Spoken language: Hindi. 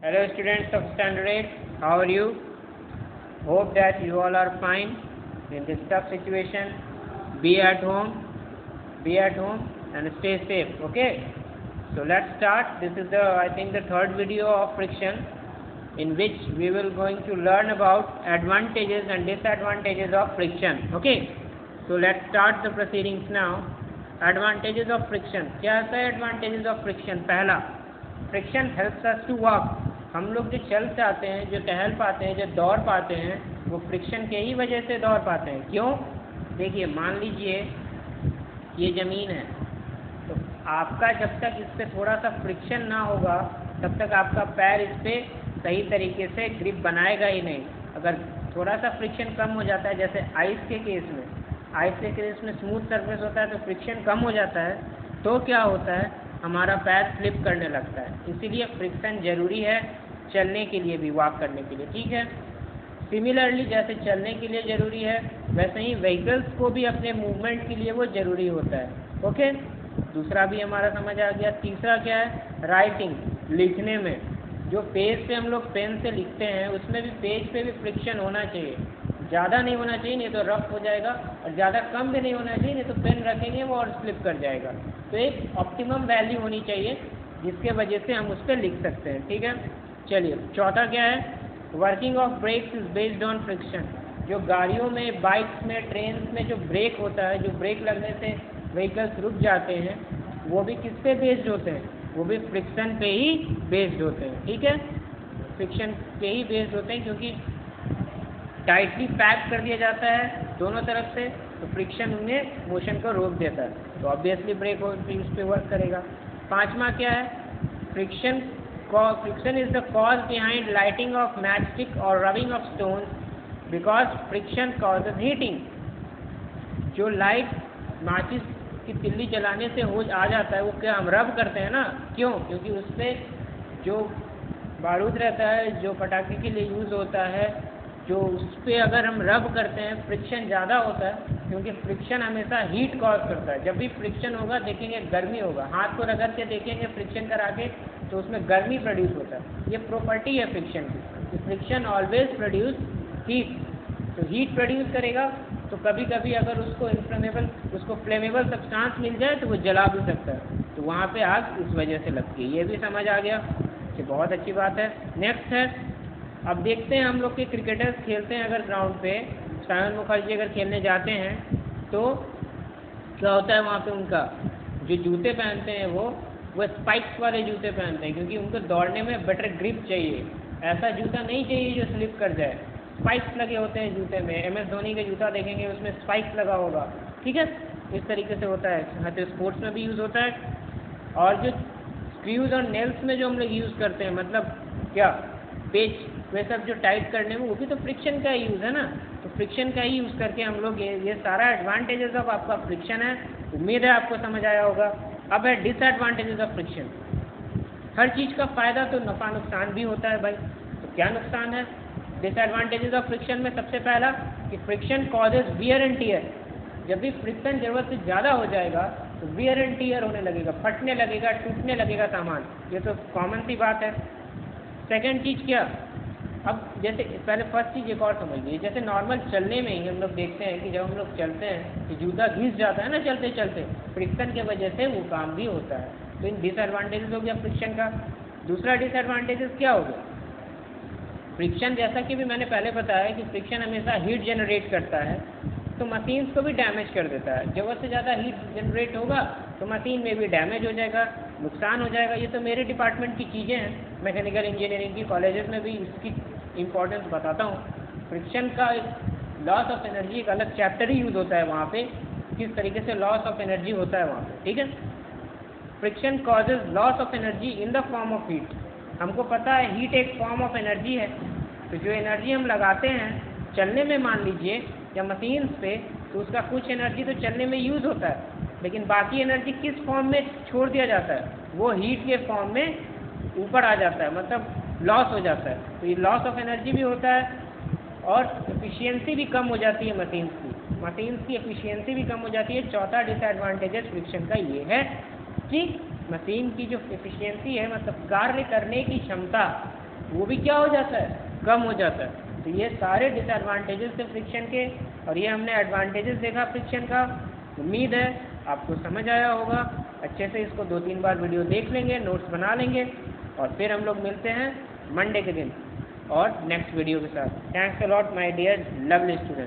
Hello students of standard 8, how are you? Hope that you all are fine in this tough situation. Be at home and stay safe, okay? So let's start. This is I think the third video of friction, in which we will going to learn about advantages and disadvantages of friction, okay? So let's start the proceedings now. Advantages of friction. क्या है advantages of friction? पहला, friction helps us to walk. हम लोग जो चल पाते हैं, जो टहल पाते हैं, जो दौड़ पाते हैं, वो फ्रिक्शन के ही वजह से दौड़ पाते हैं. क्यों? देखिए, मान लीजिए ये ज़मीन है, तो आपका जब तक इस पर थोड़ा सा फ्रिक्शन ना होगा तब तक आपका पैर इस पर सही तरीके से ग्रिप बनाएगा ही नहीं. अगर थोड़ा सा फ्रिक्शन कम हो जाता है, जैसे आइस के केस में स्मूथ सरफेस होता है तो फ्रिक्शन कम हो जाता है, तो क्या होता है, हमारा पैर स्लिप करने लगता है. इसीलिए फ्रिक्शन ज़रूरी है चलने के लिए भी, वॉक करने के लिए. ठीक है. सिमिलरली जैसे चलने के लिए ज़रूरी है, वैसे ही व्हीकल्स को भी अपने मूवमेंट के लिए वो ज़रूरी होता है. ओके, दूसरा भी हमारा समझ आ गया. तीसरा क्या है? राइटिंग, लिखने में जो पेज पे हम लोग पेन से लिखते हैं, उसमें भी पेज पे भी फ्रिक्शन होना चाहिए. ज़्यादा नहीं होना चाहिए, नहीं तो रफ हो जाएगा, और ज़्यादा कम भी नहीं होना चाहिए, नहीं तो पेन रखेंगे वो और स्लिप कर जाएगा. तो एक ऑप्टिमम वैल्यू होनी चाहिए जिसके वजह से हम उस पर लिख सकते हैं. ठीक है. चलिए, चौथा क्या है? Working of brakes is based on friction. जो गाड़ियों में, बाइक्स में, ट्रेन में जो ब्रेक होता है, जो ब्रेक लगने से व्हीकल्स रुक जाते हैं, वो भी किस पे बेस्ड होते हैं? वो भी फ्रिक्शन पे ही बेस्ड होते हैं. ठीक है, फ्रिक्शन पे ही बेस्ड होते हैं, क्योंकि टाइटली पैक कर दिया जाता है दोनों तरफ से, तो फ्रिक्शन उन्हें मोशन को रोक देता है, तो ऑब्वियसली ब्रेक उस पर वर्क करेगा. पांचवा क्या है? Friction is the cause behind lighting of match stick और rubbing of stones, because friction causes heating. जो लाइट माचिस की तिल्ली जलाने से आ जाता है, वो क्या हम रब करते हैं ना? क्यों? क्योंकि उस पर जो बारूद रहता है, जो पटाखे के लिए यूज़ होता है, जो उस पर अगर हम रब करते हैं, फ्रिक्शन ज़्यादा होता है, क्योंकि फ्रिक्शन हमेशा हीट कॉज करता है. जब भी फ्रिक्शन होगा देखेंगे गर्मी होगा. हाथ को रगड़ के देखेंगे फ्रिक्शन करा के, तो उसमें गर्मी प्रोड्यूस होता है. ये प्रॉपर्टी है फ्रिक्शन की. Friction always produce heat. तो हीट प्रोड्यूस करेगा, तो कभी कभी अगर उसको फ्लेमेबल सब्सटेंस मिल जाए तो वो जला भी सकता है, तो वहाँ पे आग इस वजह से लगती है. ये भी समझ आ गया कि बहुत अच्छी बात है. नेक्स्ट है, अब देखते हैं हम लोग के क्रिकेटर्स खेलते हैं अगर ग्राउंड पे, सायन मुखर्जी अगर खेलने जाते हैं, तो क्या होता है वहाँ पे, उनका जो जूते पहनते हैं वो स्पाइक्स वाले जूते पहनते हैं, क्योंकि उनको दौड़ने में बेटर ग्रिप चाहिए. ऐसा जूता नहीं चाहिए जो स्लिप कर जाए. स्पाइक्स लगे होते हैं जूते में. MS धोनी का जूता देखेंगे उसमें स्पाइक्स लगा होगा. ठीक है, इस तरीके से होता है. हाँ, तो स्पोर्ट्स में भी यूज़ होता है. और जो स्क्रूज और नेल्स में जो हम लोग यूज़ करते हैं, मतलब क्या, पेच, वे सब जो टाइट करने में, वो भी तो फ्रिक्शन का यूज़ है ना. तो फ्रिक्शन का ही यूज़ करके हम लोग ये सारा एडवांटेजेस ऑफ आपका फ्रिक्शन है. उम्मीद है आपको समझ आया होगा. अब है डिसएडवांटेजेस ऑफ फ्रिक्शन. हर चीज़ का फ़ायदा तो नफ़ा नुकसान भी होता है भाई. तो क्या नुकसान है डिसएडवांटेजेस ऑफ फ्रिक्शन में? सबसे पहला कि friction causes wear and tear. जब भी फ्रिक्शन ज़रूरत से ज़्यादा हो जाएगा तो वियर एंड टीयर होने लगेगा, फटने लगेगा, टूटने लगेगा सामान. ये तो कॉमन सी बात है. सेकेंड चीज़ क्या, अब जैसे पहले फर्स्ट चीज़ एक और समझ लीजिए, जैसे नॉर्मल चलने में ही हम लोग देखते हैं कि जब हम लोग चलते हैं तो जूता घिस जाता है ना चलते चलते, फ्रिक्शन के वजह से वो काम भी होता है. तो इन डिसएडवांटेजेस हो गया फ्रिक्शन का. दूसरा डिसएडवांटेजेस क्या हो गया? फ्रिक्शन, जैसा कि भी मैंने पहले बताया कि फ्रिक्शन हमेशा हीट जनरेट करता है, तो मशीन्स को भी डैमेज कर देता है. ज़रूरत से ज़्यादा हीट जनरेट होगा तो मशीन में भी डैमेज हो जाएगा, नुकसान हो जाएगा. ये तो मेरे डिपार्टमेंट की चीज़ें हैं, मैकेनिकल इंजीनियरिंग की. कॉलेजेस में भी इसकी इम्पोर्टेंस बताता हूँ. फ्रिक्शन का एक लॉस ऑफ एनर्जी एक अलग चैप्टर ही यूज़ होता है वहाँ पे, किस तरीके से लॉस ऑफ एनर्जी होता है वहाँ पे. ठीक है. Friction causes loss of energy in the form of heat. हमको पता है हीट एक फॉर्म ऑफ एनर्जी है. तो जो एनर्जी हम लगाते हैं चलने में, मान लीजिए, या मशीन्स पे, तो उसका कुछ एनर्जी तो चलने में यूज़ होता है, लेकिन बाकी एनर्जी किस फॉर्म में छोड़ दिया जाता है? वो हीट के फॉर्म में ऊपर आ जाता है, मतलब लॉस हो जाता है. तो ये लॉस ऑफ एनर्जी भी होता है, और एफिशिएंसी भी कम हो जाती है मशीन्स की एफिशिएंसी भी कम हो जाती है. चौथा डिसएडवांटेजेस फ्रिक्शन का ये है कि मशीन की जो एफिशिएंसी है, मतलब कार्य करने की क्षमता, वो भी क्या हो जाता है, कम हो जाता है। तो ये सारे डिसएडवांटेजेस थे फ्रिक्शन के, और ये हमने एडवांटेजेस देखा फ्रिक्शन का। उम्मीद है आपको समझ आया होगा। अच्छे से इसको 2-3 बार वीडियो देख लेंगे, नोट्स बना लेंगे, और फिर हम लोग मिलते हैं मंडे के दिन और नेक्स्ट वीडियो के साथ। Thanks a lot my dear lovely student.